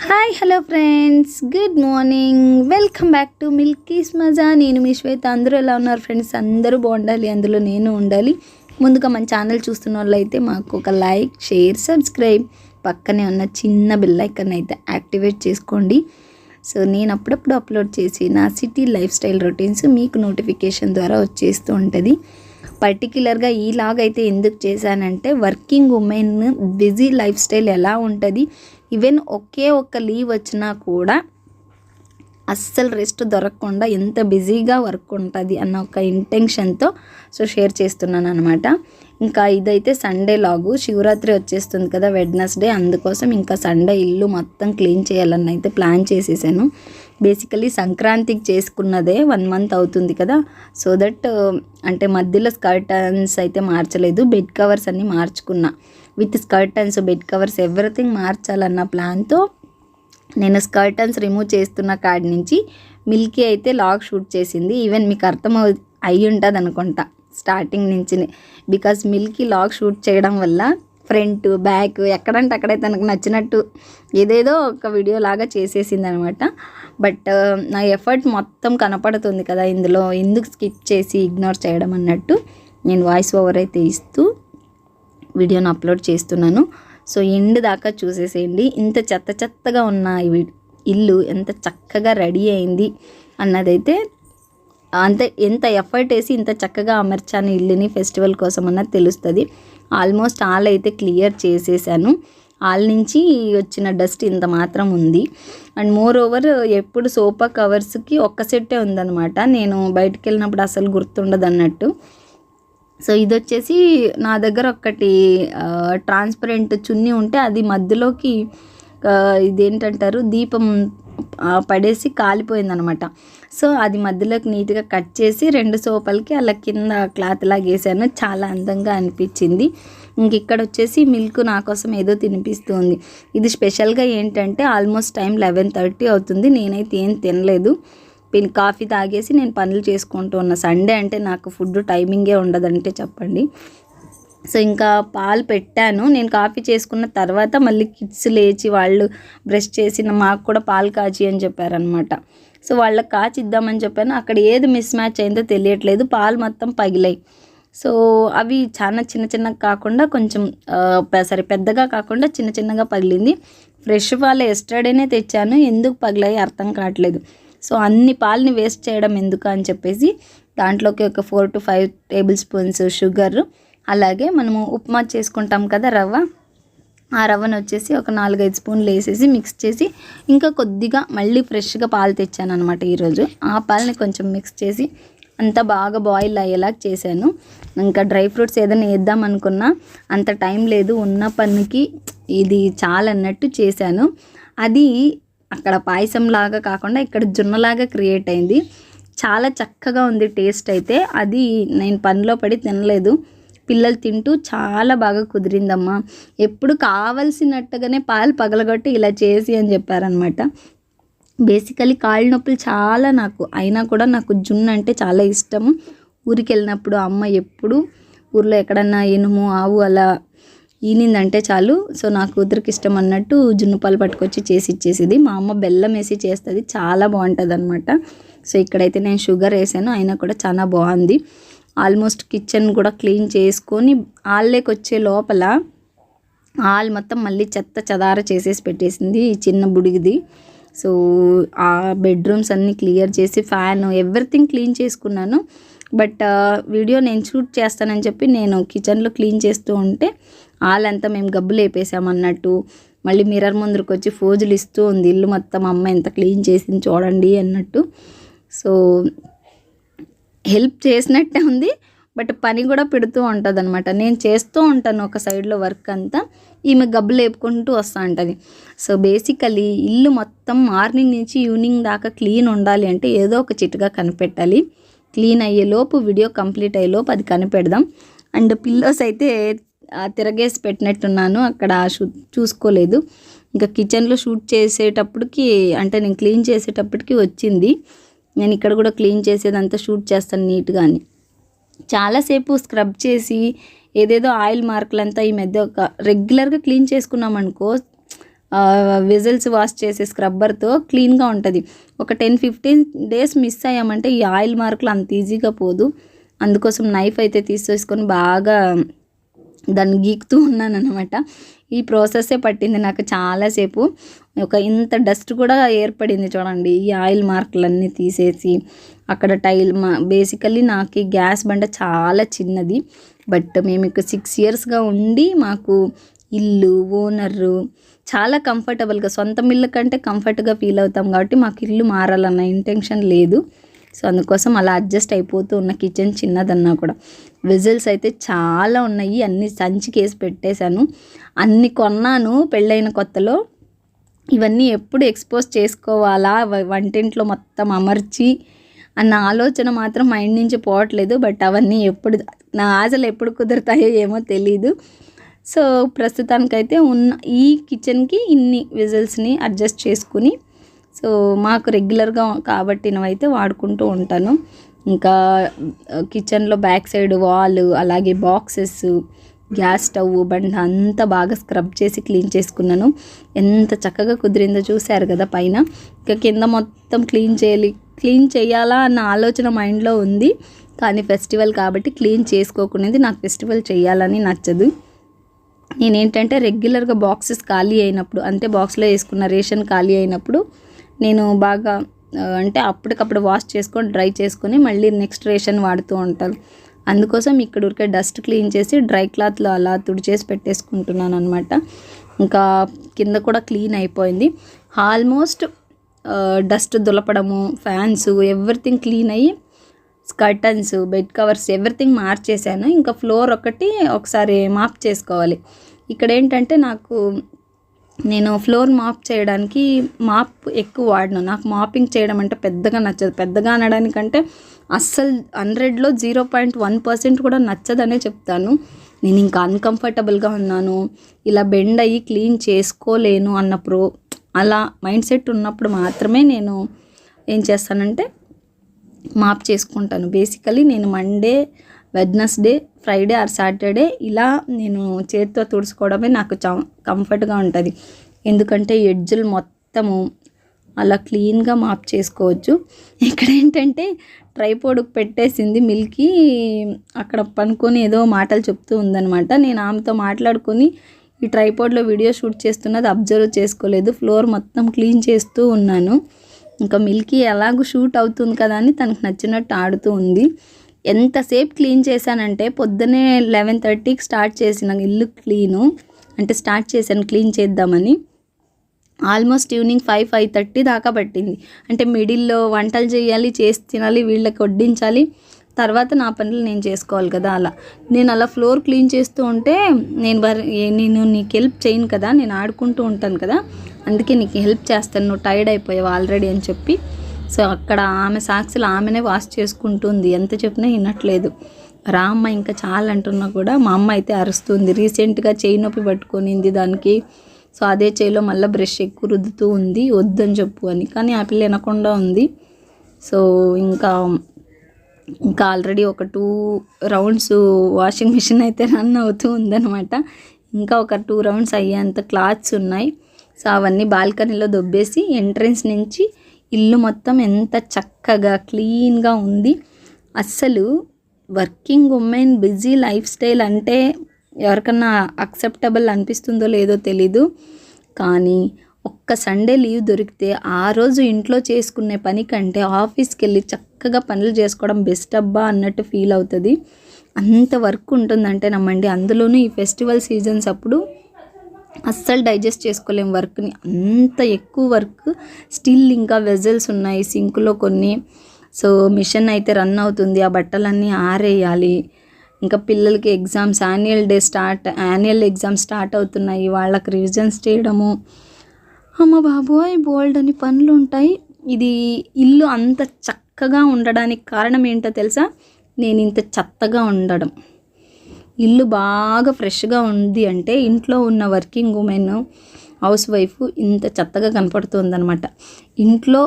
Hi hello friends, good morning. Welcome back to milky's Maza. నేను మీ శ్వేత. అందరూ ఎలా ఉన్నారు ఫ్రెండ్స్? అందరూ బాగుండాలి, అందులో నేను ఉండాలి. ముందుగా మన ఛానల్ చూస్తున్న వాళ్ళు అయితే మాకు ఒక లైక్, షేర్, సబ్స్క్రైబ్, పక్కనే ఉన్న చిన్న బెల్ ఐకాన్ అయితే యాక్టివేట్ చేసుకోండి. సో నేను అప్పుడప్పుడు అప్లోడ్ చేసి నా సిటీ లైఫ్ స్టైల్ రొటీన్స్ మీకు నోటిఫికేషన్ ద్వారా వచ్చేస్తూ ఉంటుంది. పర్టిక్యులర్గా ఈలాగైతే ఎందుకు చేశానంటే, working women busy life style ఎలా ఉంటుంది, ఈవెన్ ఒకే ఒక్క లీవ్ వచ్చినా కూడా అస్సలు రెస్ట్ దొరకకుండా ఎంత బిజీగా వర్క్ ఉంటుంది అన్న ఒక ఇంటెన్షన్తో షేర్ చేస్తున్నాను అనమాట. ఇంకా ఇదైతే సండే లాగు. శివరాత్రి వచ్చేస్తుంది కదా, వెడ్నెస్డే, అందుకోసం ఇంకా సండే ఇల్లు మొత్తం క్లీన్ చేయాలని అయితే ప్లాన్ చేసేసాను. బేసికలీ సంక్రాంతికి చేసుకున్నదే 1 మంత్ అవుతుంది కదా, సో దట్ అంటే మధ్యలో స్కర్టన్స్ అయితే మార్చలేదు, బెడ్ కవర్స్ అన్నీ మార్చుకున్నా. విత్ స్కర్టన్స్, బెడ్ కవర్స్, ఎవ్రీథింగ్ మార్చాలన్న ప్లాన్తో నేను స్కర్టన్స్ రిమూవ్ చేస్తున్న కాడి నుంచి మిల్కీ అయితే లాగ్ షూట్ చేసింది. ఈవెన్ మీకు అర్థం అయ్యి ఉంటుంది అనుకుంటా స్టార్టింగ్ నుంచి, బికాజ్ మిల్కీ లాగ్ షూట్ చేయడం వల్ల ఫ్రంట్ బ్యాక్ ఎక్కడంటే అక్కడే తనకు నచ్చినట్టు ఏదేదో ఒక వీడియో లాగా చేసేసింది అనమాట. బట్ నా ఎఫర్ట్ మొత్తం కనపడుతుంది కదా ఇందులో, ఎందుకు స్కిప్ చేసి ఇగ్నోర్ చేయడం అన్నట్టు నేను వాయిస్ ఓవర్ అయితే ఇస్తూ వీడియోని అప్లోడ్ చేస్తున్నాను. సో ఎండ్ దాకా చూసేసేయండి. ఇంత చెత్త చెత్తగా ఉన్న ఇల్లు ఎంత చక్కగా రెడీ అయింది అన్నదైతే, అంతే ఎంత ఎఫర్ట్ వేసి ఇంత చక్కగా అమర్చాను ఇల్లుని ఫెస్టివల్ కోసం అన్నది తెలుస్తుంది. ఆల్మోస్ట్ ఆల్ అయితే క్లియర్ చేసేసాను. ఆల్ నుంచి వచ్చిన డస్ట్ ఇంత మాత్రం ఉంది. అండ్ మోర్ ఓవర్ ఎప్పుడు సోఫా కవర్స్కి ఒక్క సెట్టే ఉందన్నమాట. నేను బయటికి వెళ్ళినప్పుడు అసలు గుర్తుండదు అన్నట్టు. సో ఇది వచ్చేసి నా దగ్గర ఒకటి ట్రాన్స్పరెంట్ చున్నీ ఉంటే అది మధ్యలోకి ఇదేంటంటారు దీపం పడేసి కాలిపోయిందనమాట. సో అది మధ్యలోకి నీట్గా కట్ చేసి 2 సోఫాలకి అలా కింద క్లాత్ లాగా వేసాను. చాలా అందంగా అనిపించింది. ఇంక ఇక్కడ వచ్చేసి మిల్క్ నా కోసం ఏదో తినిపిస్తుంది. ఇది స్పెషల్గా ఏంటంటే ఆల్మోస్ట్ టైం 11:30 అవుతుంది. నేనైతే ఏం తినలేదు. కాఫీ తాగేసి నేను పనులు చేసుకుంటూ ఉన్నా. సండే అంటే నాకు ఫుడ్ టైమింగే ఉండదంటే చెప్పండి. సో ఇంకా పాలు పెట్టాను. నేను కాఫీ చేసుకున్న తర్వాత మళ్ళీ కిడ్స్ లేచి వాళ్ళు బ్రష్ చేసి మాకు కూడా పాలు కాచి అని చెప్పారనమాట. సో వాళ్ళకి కాచిద్దామని చెప్పాను. అక్కడ ఏది మిస్ మ్యాచ్ అయిందో తెలియట్లేదు, పాలు మొత్తం పగిలాయి. సో అవి చాలా చిన్న చిన్నగా కాకుండా కొంచెం పెద్దగా కాకుండా చిన్న చిన్నగా పగిలింది. ఫ్రెష్ పాలు ఎస్టర్డేనే తెచ్చాను, ఎందుకు పగిలాయి అర్థం కావట్లేదు. సో అన్ని పాలని వేస్ట్ చేయడం ఎందుకు అని చెప్పేసి దాంట్లోకి ఒక 4 to 5 టేబుల్ స్పూన్స్ షుగర్, అలాగే మనము ఉప్మా చేసుకుంటాం కదా రవ్వ, ఆ రవ్వను వచ్చేసి ఒక 4-5 స్పూన్లు వేసేసి మిక్స్ చేసి ఇంకా కొద్దిగా మళ్ళీ ఫ్రెష్గా పాలు తెచ్చాను అనమాట ఈరోజు. ఆ పాలని కొంచెం మిక్స్ చేసి అంతా బాగా బాయిల్ అయ్యేలా చేశాను. ఇంకా డ్రై ఫ్రూట్స్ ఏదైనా వేద్దాం అనుకున్నా అంత టైం లేదు, ఉన్న పనికి ఇది చాలన్నట్టు చేశాను. అది అక్కడ పాయసం లాగా కాకుండా ఇక్కడ జున్నలాగా క్రియేట్ అయింది. చాలా చక్కగా ఉంది టేస్ట్ అయితే. అది నేను పనిలో పడి తినలేదు, పిల్లలు తింటూ చాలా బాగా కుదిరిందమ్మా, ఎప్పుడు కావలసినట్టుగానే పాలు పగలగొట్టి ఇలా చేసి అని చెప్పారనమాట. బేసికలీ కాళ్ళ నొప్పులు చాలా నాకు, అయినా కూడా నాకు జున్ను అంటే చాలా ఇష్టం. ఊరికి వెళ్ళినప్పుడు అమ్మ ఎప్పుడు ఊర్లో ఎక్కడన్నా ఎనుము ఆవు అలా ఈనిందంటే చాలు, సో నా కూతురికి ఇష్టం అన్నట్టు జున్ను పాలు పట్టుకొచ్చి చేసి ఇచ్చేసేది. మా అమ్మ బెల్లం వేసి చేస్తుంది, చాలా బాగుంటుంది అనమాట. సో ఇక్కడైతే నేను షుగర్ వేసాను, అయినా కూడా చాలా బాగుంది. ఆల్మోస్ట్ కిచెన్ కూడా క్లీన్ చేసుకొని హాల్లోకి వచ్చే లోపల హాల్ మొత్తం మళ్ళీ చెత్త చెదార చేసేసి పెట్టేసింది ఈ చిన్న బుడిగిది. సో ఆ బెడ్రూమ్స్ అన్నీ క్లియర్ చేసి ఫ్యాన్ ఎవ్రీథింగ్ క్లీన్ చేసుకున్నాను. బట్ వీడియో నేను షూట్ చేస్తానని చెప్పి నేను కిచెన్లో క్లీన్ చేస్తూ ఉంటే వాళ్ళంతా మేము గబ్బులు వేపేసామన్నట్టు మళ్ళీ మిర్రర్ ముందుకు వచ్చి ఫోజులు ఇస్తూ ఉంది, ఇల్లు మొత్తం అమ్మ ఎంత క్లీన్ చేసింది చూడండి అన్నట్టు. సో హెల్ప్ చేసినట్టే ఉంది, బట్ పని కూడా పెడుతూ ఉంటుంది అనమాట. నేను చేస్తూ ఉంటాను ఒక సైడ్లో వర్క్ అంతా, ఈమె గబ్బులు వేపుకుంటూ వస్తూ ఉంటుంది. సో బేసికలీ ఇల్లు మొత్తం మార్నింగ్ నుంచి ఈవినింగ్ దాకా క్లీన్ ఉండాలి అంటే ఏదో ఒక చిట్టుగా కనిపెట్టాలి. క్లీన్ అయ్యేలోపు, వీడియో కంప్లీట్ అయ్యేలోపు అది కనిపెడదాం. అండ్ పిల్లోస్ అయితే తిరగేసి పెట్టినట్టున్నాను, అక్కడ చూసుకోలేదు. ఇంకా కిచెన్లో షూట్ చేసేటప్పటికి అంటే నేను క్లీన్ చేసేటప్పటికి వచ్చింది. నేను ఇక్కడ కూడా క్లీన్ చేసేదంతా షూట్ చేస్తాను నీట్గా అని. చాలాసేపు స్క్రబ్ చేసి ఏదేదో ఆయిల్ మార్కులంతా ఈ మధ్య ఒక రెగ్యులర్గా క్లీన్ చేసుకున్నామనుకో వెజల్స్ వాష్ చేసే స్క్రబ్బర్తో క్లీన్గా ఉంటుంది. ఒక 10-15 డేస్ మిస్ అయ్యామంటే ఈ ఆయిల్ మార్కులు అంత ఈజీగా పోదు. అందుకోసం నైఫ్ అయితే తీసేసుకొని బాగా దాన్ని గీకుతూ ఉన్నానన్నమాట. ఈ ప్రాసెస్సే పట్టింది నాకు చాలాసేపు. ఇంత డస్ట్ కూడా ఏర్పడింది చూడండి ఈ ఆయిల్ మార్కులన్నీ తీసేసి. అక్కడ బేసికల్లీ నాకు గ్యాస్ బండ చాలా చిన్నది. బట్ మేము ఇక్కడ 6 ఇయర్స్గా ఉండి మాకు ఇల్లు ఓనరు చాలా కంఫర్టబుల్గా, సొంత ఇల్లు కంటే కంఫర్ట్గా ఫీల్ అవుతాం కాబట్టి మాకు ఇల్లు మారాలన్న ఇంటెన్షన్ లేదు. సో అందుకోసం అలా అడ్జస్ట్ అయిపోతూ ఉన్న. కిచెన్ చిన్నదన్నా కూడా వెజల్స్ అయితే చాలా ఉన్నాయి. అన్ని సంచికేసి పెట్టేశాను. అన్ని కొన్నాను పెళ్ళైన కొత్తలో. ఇవన్నీ ఎప్పుడు ఎక్స్పోజ్ చేసుకోవాలా వంటింట్లో మొత్తం అమర్చి అన్న ఆలోచన మాత్రం మైండ్ నుంచి పోవట్లేదు. బట్ అవన్నీ నా ఆశలు ఎప్పుడు కుదురుతాయో ఏమో తెలీదు. సో ప్రస్తుతానికైతే ఉన్న ఈ కిచెన్కి ఇన్ని వెజల్స్ని అడ్జస్ట్ చేసుకుని, సో మాకు రెగ్యులర్గా కాబట్టినవైతే వాడుకుంటూ ఉంటాను. ఇంకా కిచెన్లో బ్యాక్ సైడ్ వాల్, అలాగే బాక్సెస్, గ్యాస్ స్టవ్ బండ అంతా బాగా స్క్రబ్ చేసి క్లీన్ చేసుకున్నాను. ఎంత చక్కగా కుదిరిందో చూశారు కదా పైన. ఇంకా కింద మొత్తం క్లీన్ చేయాలా అన్న ఆలోచన మైండ్లో ఉంది. కానీ ఫెస్టివల్ కాబట్టి క్లీన్ చేసుకోకునేది. నాకు ఫెస్టివల్ చేయాలని నచ్చదు. నేనేంటంటే రెగ్యులర్గా బాక్సెస్ ఖాళీ అయినప్పుడు, అంటే బాక్స్లో వేసుకున్న రేషన్ ఖాళీ అయినప్పుడు నేను బాగా అంటే అప్పటికప్పుడు వాష్ చేసుకొని డ్రై చేసుకొని మళ్ళీ నెక్స్ట్ రేషన్ వాడుతూ ఉంటాను. అందుకోసం ఇక్కడ ఊరికే డస్ట్ క్లీన్ చేసి డ్రై క్లాత్లో అలా తుడిచేసి పెట్టేసుకుంటున్నాను అనమాట. ఇంకా కింద కూడా క్లీన్ అయిపోయింది. ఆల్మోస్ట్ డస్ట్ దులపడము, ఫ్యాన్స్ ఎవ్రీథింగ్ క్లీన్ అయ్యి, కర్టన్స్, బెడ్ కవర్స్ ఎవ్రీథింగ్ మార్చేసాను. ఇంకా ఫ్లోర్ ఒకసారి మాప్ చేసుకోవాలి. ఇక్కడ ఏంటంటే నేను ఫ్లోర్ మాప్ చేయడానికి మాప్ ఎక్కువ వాడను. నాకు మాపింగ్ చేయడం అంటే పెద్దగా నచ్చదు. పెద్దగా అనడానికంటే అస్సలు 100లో 0.1% కూడా నచ్చదనే చెప్తాను. నేను ఇంకా అన్కంఫర్టబుల్గా ఉన్నాను, ఇలా బెండ్ అయ్యి క్లీన్ చేసుకోలేను అన్నప్పుడు, అలా మైండ్ సెట్ ఉన్నప్పుడు మాత్రమే నేను ఏం చేస్తానంటే మాప్ చేసుకుంటాను. బేసికలీ నేను Monday, Wednesday, Friday or Saturday ఇలా నేను చేతితో తుడుచుకోవడమే నాకు కంఫర్ట్గా ఉంటుంది. ఎందుకంటే ఎడ్జులు మొత్తము అలా క్లీన్గా మాప్ చేసుకోవచ్చు. ఇక్కడ ఏంటంటే ట్రైపోడ్కి పెట్టేసింది మిల్కీ, అక్కడ పనుకొని ఏదో మాటలు చెప్తూ ఉందనమాట. నేను ఆమెతో మాట్లాడుకొని ఈ ట్రైపోడ్లో వీడియో షూట్ చేస్తున్నది అబ్జర్వ్ చేసుకోలేదు. ఫ్లోర్ మొత్తం క్లీన్ చేస్తూ ఉన్నాను. ఇంకా మిల్కీ ఎలాగూ షూట్ అవుతుంది కదా అని తనకు నచ్చినట్టు ఆడుతూ ఉంది. ఎంతసేపు క్లీన్ చేశానంటే పొద్దున్నే 11:30కి స్టార్ట్ చేసిన ఇల్లు స్టార్ట్ చేశాను క్లీన్ చేద్దామని. ఆల్మోస్ట్ ఈవినింగ్ 5-5:30 దాకా పట్టింది. అంటే మిడిల్లో వంటలు చేయాలి, చేసి తినాలి, వీళ్ళకి వడ్డించాలి, తర్వాత నా పనులు నేను చేసుకోవాలి కదా. నేను అలా ఫ్లోర్ క్లీన్ చేస్తూ ఉంటే నేను నీకు హెల్ప్ చేయను కదా, నేను ఆడుకుంటూ ఉంటాను కదా, అందుకే నీకు హెల్ప్ చేస్తాను, నువ్వు టైర్డ్ అయిపోయావు ఆల్రెడీ అని చెప్పి. సో అక్కడ ఆమె సాక్షులు ఆమెనే వాష్ చేసుకుంటుంది. ఎంత చెప్పినా వినట్లేదు. రామ్మ ఇంకా చాలా అంటున్నా కూడా మా అమ్మ అయితే అరుస్తుంది. రీసెంట్గా చేయి నొప్పి పట్టుకొనింది దానికి. సో అదే చేయిలో మళ్ళీ బ్రష్ ఎక్కువ రుద్దుతూ ఉంది, వద్దని చెప్పు అని. కానీ ఆ పిల్ల వినకుండా ఉంది. సో ఇంకా ఆల్రెడీ ఒక 2 రౌండ్స్ వాషింగ్ మిషన్ అయితే రన్ అవుతూ ఉందన్నమాట. ఇంకా ఒక 2 రౌండ్స్ అయ్యేంత క్లాత్స్ ఉన్నాయి. సో అవన్నీ బాల్కనీలో దొబ్బేసి ఎంట్రన్స్ నుంచి ఇల్లు మొత్తం ఎంత చక్కగా క్లీన్గా ఉంది. అస్సలు working women busy life style అంటే ఎవరికన్నా అక్సెప్టబుల్ అనిపిస్తుందో లేదో తెలీదు. కానీ ఒక్క సండే లీవ్ దొరికితే ఆ రోజు ఇంట్లో చేసుకునే పని కంటే ఆఫీస్కి వెళ్ళి చక్కగా పనులు చేసుకోవడం బెస్ట్ అబ్బా అన్నట్టు ఫీల్ అవుతుంది. అంత వర్క్ ఉంటుందంటే నమ్మండి. అందులోనూ ఈ ఫెస్టివల్ సీజన్స్ అప్పుడు అస్సలు డైజెస్ట్ చేసుకోలేం వర్క్ని, అంత ఎక్కువ వర్క్. స్టిల్ ఇంకా వెజల్స్ ఉన్నాయి సింక్లో కొన్ని. సో మిషన్ అయితే రన్ అవుతుంది, ఆ బట్టలన్నీ ఆరేయాలి. ఇంకా పిల్లలకి ఎగ్జామ్స్, యాన్యువల్ ఎగ్జామ్స్ స్టార్ట్ అవుతున్నాయి, వాళ్ళకి రివిజన్స్ చేయడము. అమ్మ బాబోయ్ బోల్డ్ అని పనులు ఉంటాయి. ఇది ఇల్లు అంత చక్కగా ఉండడానికి కారణం ఏంటో తెలుసా? నేను ఇంత చెత్తగా ఉండడం. ఇల్లు బాగా ఫ్రెష్గా ఉంది అంటే ఇంట్లో ఉన్న వర్కింగ్ ఉమెన్, హౌస్ వైఫ్ ఇంత చెత్తగా కనపడుతుందనమాట. ఇంట్లో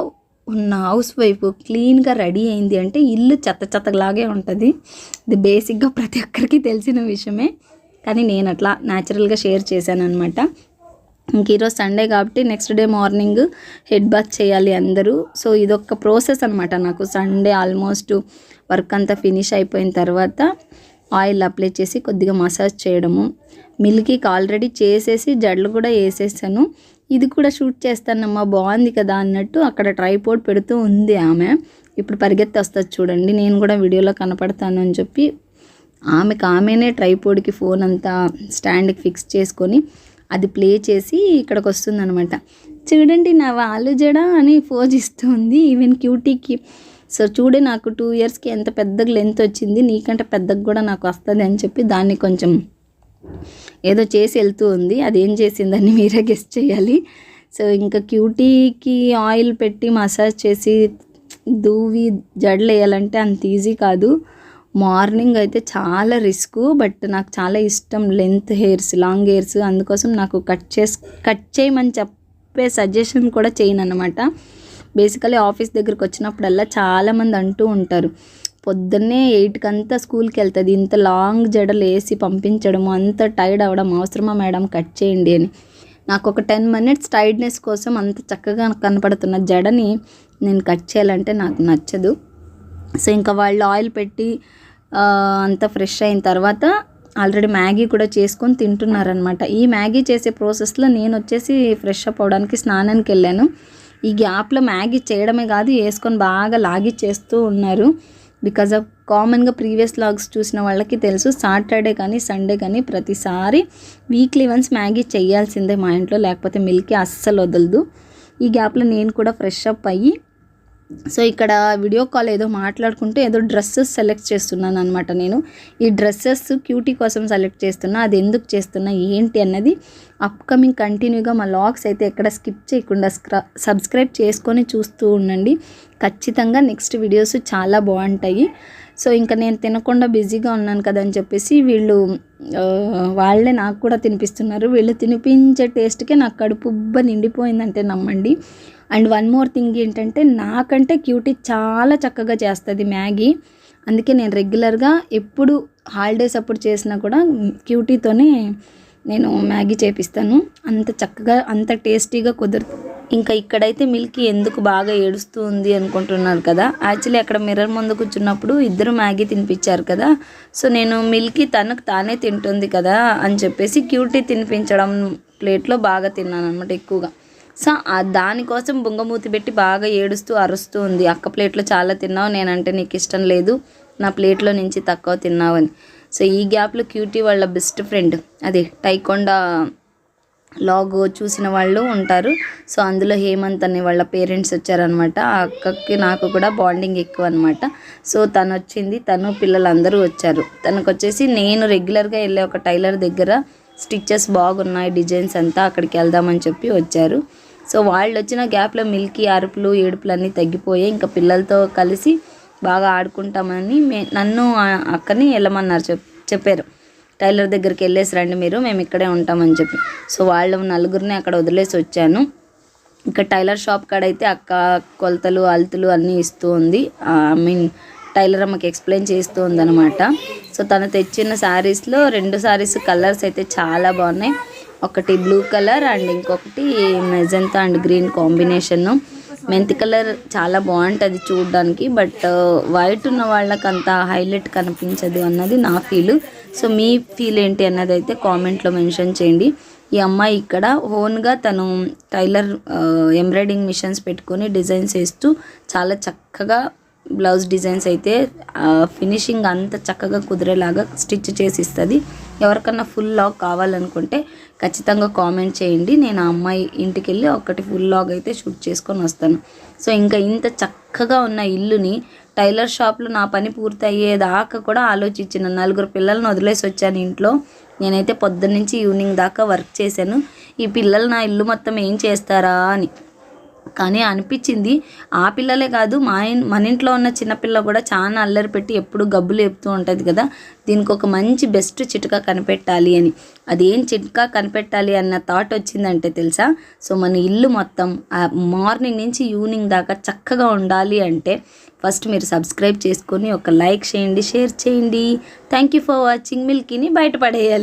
ఉన్న హౌస్ వైఫ్ క్లీన్గా రెడీ అయింది అంటే ఇల్లు చెత్తలాగే ఉంటుంది. ఇది బేసిక్గా ప్రతి ఒక్కరికి తెలిసిన విషయమే, కానీ నేను అట్లా న్యాచురల్గా షేర్ చేశాను అనమాట. ఇంక ఈరోజు సండే కాబట్టి next day morning head bath చేయాలి అందరూ. సో ఇదొక ప్రాసెస్ అనమాట నాకు. సండే ఆల్మోస్ట్ వర్క్ అంతా ఫినిష్ అయిపోయిన తర్వాత ఆయిల్ అప్లై చేసి కొద్దిగా మసాజ్ చేయడము. మిల్కీకి ఆల్రెడీ చేసేసి జడలు కూడా వేసేసాను. ఇది కూడా షూట్ చేస్తానమ్మా బాగుంది కదా అన్నట్టు అక్కడ ట్రైపోడ్ పెడుతూ ఉంది ఆమె. ఇప్పుడు పరిగెత్తి వస్తుంది చూడండి, నేను కూడా వీడియోలో కనపడతాను అని చెప్పి ఆమెనే ట్రైపోడ్కి ఫోన్ అంతా స్టాండ్కి ఫిక్స్ చేసుకొని అది ప్లే చేసి ఇక్కడికి వస్తుందనమాట. చూడండి నా వాళ్ళు జడ అని పోజ్ ఇస్తుంది ఈవెన్ క్యూటీకి. సో చూడే నాకు 2 ఇయర్స్కి ఎంత పెద్దగా లెంత్ వచ్చింది, నీకంటే పెద్దగా కూడా నాకు వస్తుంది అని చెప్పి దాన్ని కొంచెం ఏదో చేసి వెళ్తూ ఉంది. అదేం చేసిందని మీరే గెస్ చేయాలి. సో ఇంకా క్యూటీకి ఆయిల్ పెట్టి మసాజ్ చేసి దూవి జడలు వేయాలంటే అంత ఈజీ కాదు. మార్నింగ్ అయితే చాలా రిస్క్, బట్ నాకు చాలా ఇష్టం లెంత్ హెయిర్స్, లాంగ్ హెయిర్స్. అందుకోసం నాకు కట్ చేయమని చెప్పే సజెషన్ కూడా చేయను అనమాట. బేసికలీ ఆఫీస్ దగ్గరికి వచ్చినప్పుడల్లా చాలామంది అంటూ ఉంటారు, పొద్దున్నే 8కి అంతా స్కూల్కి వెళ్తుంది, ఇంత లాంగ్ జడలు వేసి పంపించడము అంత టైర్డ్ అవ్వడం అవసరమా మేడం, కట్ చేయండి అని. నాకు ఒక 10 minutes టైర్డ్నెస్ కోసం అంత చక్కగా కనపడుతున్న జడని నేను కట్ చేయాలంటే నాకు నచ్చదు. సో ఇంకా వాళ్ళు ఆయిల్ పెట్టి అంతా ఫ్రెష్ అయిన తర్వాత ఆల్రెడీ మ్యాగీ కూడా చేసుకొని తింటున్నారనమాట. ఈ మ్యాగీ చేసే ప్రాసెస్లో నేను వచ్చేసి ఫ్రెష్ అప్ అవడానికి స్నానానికి వెళ్ళాను. ఈ గ్యాప్లో మ్యాగీ చేయడమే కాదు వేసుకొని బాగా లాగి చేస్తూ ఉన్నారు. బికాజ్ ఆఫ్ కామన్గా ప్రీవియస్ లాగ్స్ చూసిన వాళ్ళకి తెలుసు, సాటర్డే కానీ సండే కానీ ప్రతిసారి వీక్లీ వన్స్ మ్యాగీ చేయాల్సిందే మా ఇంట్లో, లేకపోతే మిల్కీ అస్సలు వదలదు. ఈ గ్యాప్లో నేను కూడా ఫ్రెష్ అప్ అయ్యి సో ఇక్కడ వీడియో కాల్ ఏదో మాట్లాడుకుంటూ ఏదో డ్రెస్సెస్ సెలెక్ట్ చేస్తున్నాను అనమాట. నేను ఈ డ్రెస్సెస్ క్యూటీ కోసం సెలెక్ట్ చేస్తున్నా, అది ఎందుకు చేస్తున్నా ఏంటి అన్నది అప్కమింగ్ కంటిన్యూగా మా లాగ్స్ అయితే ఎక్కడ స్కిప్ చేయకుండా సబ్స్క్రైబ్ చేసుకొని చూస్తూ ఉండండి. ఖచ్చితంగా నెక్స్ట్ వీడియోస్ చాలా బాగుంటాయి. సో ఇంకా నేను తినకుండా బిజీగా ఉన్నాను కదా అని చెప్పేసి వాళ్ళే నాకు కూడా తినిపిస్తున్నారు. వీళ్ళు తినిపించే టేస్ట్కే నాకు కడుపు ఉబ్బ నిండిపోయిందంటే నమ్మండి. అండ్ వన్ మోర్ థింగ్ ఏంటంటే, నాకంటే క్యూటీ చాలా చక్కగా చేస్తుంది మ్యాగీ. అందుకే నేను రెగ్యులర్గా ఎప్పుడు హాలిడేస్ అప్పుడు చేసినా కూడా క్యూటీతోనే నేను మ్యాగీ చేపిస్తాను. అంత చక్కగా అంత టేస్టీగా కుదురుతుంది. ఇంకా ఇక్కడైతే మిల్కీ ఎందుకు బాగా ఏడుస్తూ ఉంది అనుకుంటున్నారు కదా, యాక్చువల్లీ అక్కడ మిర్రర్ ముందు కూర్చున్నప్పుడు ఇద్దరు మ్యాగీ తినిపించారు కదా. సో నేను మిల్కీ తనకు తానే తింటుంది కదా అని చెప్పేసి క్యూటీ తినిపించడం ప్లేట్లో బాగా తిన్నాను అనమాట ఎక్కువగా. సో దానికోసం బుంగమూతి పెట్టి బాగా ఏడుస్తూ అరుస్తూ ఉంది, అక్క ప్లేట్లో చాలా తిన్నావు, నేనంటే నీకు ఇష్టం లేదు, నా ప్లేట్లో నుంచి తక్కువ తిన్నావు అని. సో ఈ గ్యాప్లో క్యూటీ వాళ్ళ బెస్ట్ ఫ్రెండ్, అది టైకొండా లాగ్ చూసిన వాళ్ళు ఉంటారు. సో అందులో హేమంత్ అనే వాళ్ళ పేరెంట్స్ వచ్చారనమాట. ఆ అక్కకి నాకు కూడా బాండింగ్ ఎక్కువ అనమాట. సో తను వచ్చింది, తను పిల్లలందరూ వచ్చారు. తనకు వచ్చేసి నేను రెగ్యులర్గా వెళ్ళే ఒక టైలర్ దగ్గర స్టిచ్చెస్ బాగున్నాయి, డిజైన్స్ అంతా, అక్కడికి వెళ్దామని చెప్పి వచ్చారు. సో వాళ్ళు వచ్చిన గ్యాప్లో మిల్కీ అరుపులు ఏడుపులు అన్నీ తగ్గిపోయాయి. ఇంకా పిల్లలతో కలిసి బాగా ఆడుకుంటామని నన్ను అక్కని వెళ్ళమన్నారు, చెప్పారు టైలర్ దగ్గరికి వెళ్ళేసి రండి మీరు, మేము ఇక్కడే ఉంటామని చెప్పి. సో వాళ్ళు నలుగురిని అక్కడ వదిలేసి వచ్చాను. ఇంకా టైలర్ షాప్ కాడైతే అక్క కొలతలు అల్తులు అన్నీ ఇస్తూ ఉంది. టైలర్ అమ్మకి ఎక్స్ప్లెయిన్ చేస్తూ ఉందన్నమాట. సో తను తెచ్చిన శారీస్లో 2 శారీస్ కలర్స్ అయితే చాలా బాగున్నాయి. ఒకటి బ్లూ కలర్ అండ్ ఇంకొకటి మెజంతా అండ్ గ్రీన్ కాంబినేషన్. మెంతి కలర్ చాలా బాగుంటుంది చూడడానికి, బట్ వైట్ ఉన్న వాళ్ళకి అంత హైలైట్ కనిపించదు అన్నది నా ఫీల్. సో మీ ఫీల్ ఏంటి అన్నది అయితే కామెంట్లో మెన్షన్ చేయండి. ఈ అమ్మాయి ఇక్కడ ఓన్గా తను టైలర్ ఎంబ్రాయిడింగ్ మిషన్స్ పెట్టుకొని డిజైన్స్ వేస్తూ చాలా చక్కగా బ్లౌజ్ డిజైన్స్ అయితే ఫినిషింగ్ అంత చక్కగా కుదిరేలాగా స్టిచ్ చేసి ఇస్తుంది. ఎవరికన్నా ఫుల్ లాగ్ కావాలనుకుంటే ఖచ్చితంగా కామెంట్ చేయండి. నేను ఆ అమ్మాయి ఇంటికి వెళ్ళి ఒకటి ఫుల్ లాగ్ అయితే షూట్ చేసుకొని వస్తాను. సో ఇంకా ఇంత చక్కగా ఉన్న ఇల్లుని టైలర్ షాప్లో నా పని పూర్తి అయ్యేదాకా కూడా ఆలోచించిన 4 పిల్లలను వదిలేసి వచ్చాను ఇంట్లో. నేనైతే పొద్దున్న నుంచి ఈవినింగ్ దాకా వర్క్ చేశాను. ఈ పిల్లలు నా ఇల్లు మొత్తం ఏం చేస్తారా అని. కానీ అనిపించింది ఆ పిల్లలే కాదు, మన ఇంట్లో ఉన్న చిన్నపిల్ల కూడా చాలా అల్లరి పెట్టి ఎప్పుడు గబ్బులు చెప్తూ ఉంటుంది కదా, దీనికి ఒక మంచి బెస్ట్ చిట్కా కనిపెట్టాలి అని. అదేం చిట్కా కనిపెట్టాలి అన్న థాట్ వచ్చిందంటే తెలుసా, సో మన ఇల్లు మొత్తం మార్నింగ్ నుంచి ఈవినింగ్ దాకా చక్కగా ఉండాలి అంటే ఫస్ట్ మీరు సబ్స్క్రైబ్ చేసుకొని ఒక లైక్ చేయండి, షేర్ చేయండి. Thank you for watching. మిల్కీని బయటపడేయాలి.